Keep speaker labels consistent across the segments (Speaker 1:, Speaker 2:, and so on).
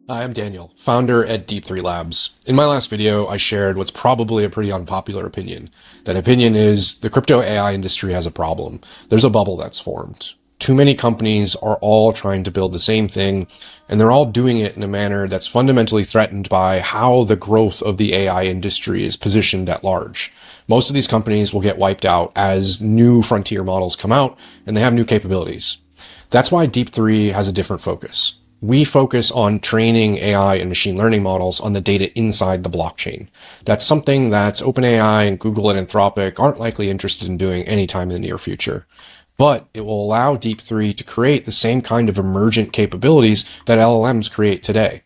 Speaker 1: Hi, I'm Daniel, founder at Deep3 Labs. In my last video, I shared what's probably a pretty unpopular opinion. That opinion is the crypto AI industry has a problem. There's a bubble that's formed. Too many companies are all trying to build the same thing, and they're all doing it in a manner that's fundamentally threatened by how the growth of the AI industry is positioned at large. Most of these companies will get wiped out as new frontier models come out and they have new capabilities. That's why Deep3 has a different focus. We focus on training AI and machine learning models on the data inside the blockchain. That's something that OpenAI and Google and Anthropic aren't likely interested in doing anytime in the near future. But it will allow Deep3 to create the same kind of emergent capabilities that LLMs create today.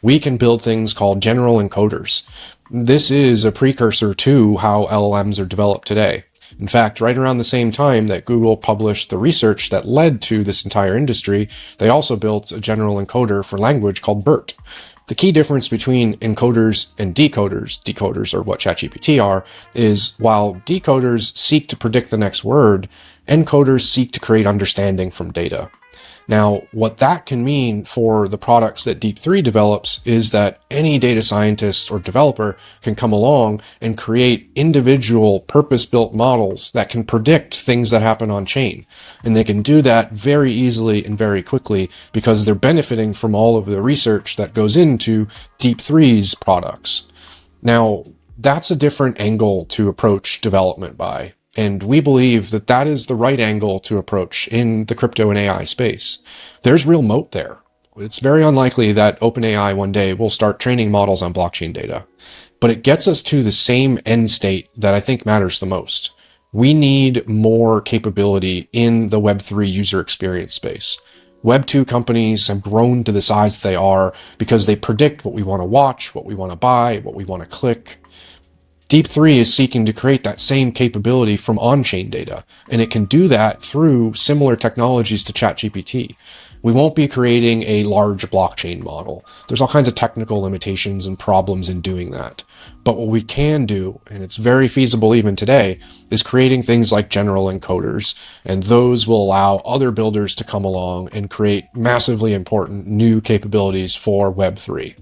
Speaker 1: We can build things called general encoders. This is a precursor to how LLMs are developed today. In fact, right around the same time that Google published the research that led to this entire industry, they also built a general encoder for language called BERT. The key difference between encoders and decoders are what ChatGPT are, is while decoders seek to predict the next word, encoders seek to create understanding from data. Now, what that can mean for the products that Deep3 develops is that any data scientist or developer can come along and create individual purpose-built models that can predict things that happen on chain. And they can do that very easily and very quickly because they're benefiting from all of the research that goes into Deep3's products. Now, that's a different angle to approach development by. And we believe that that is the right angle to approach in the crypto and AI space. There's real moat there. It's very unlikely that OpenAI one day will start training models on blockchain data, but it gets us to the same end state that I think matters the most. We need more capability in the Web3 user experience space. Web2 companies have grown to the size they are because they predict what we want to watch, what we want to buy, what we want to click. Deep3 is seeking to create that same capability from on-chain data, and it can do that through similar technologies to ChatGPT. We won't be creating a large blockchain model. There's all kinds of technical limitations and problems in doing that. But what we can do, and it's very feasible even today, is creating things like general encoders, and those will allow other builders to come along and create massively important new capabilities for Web3.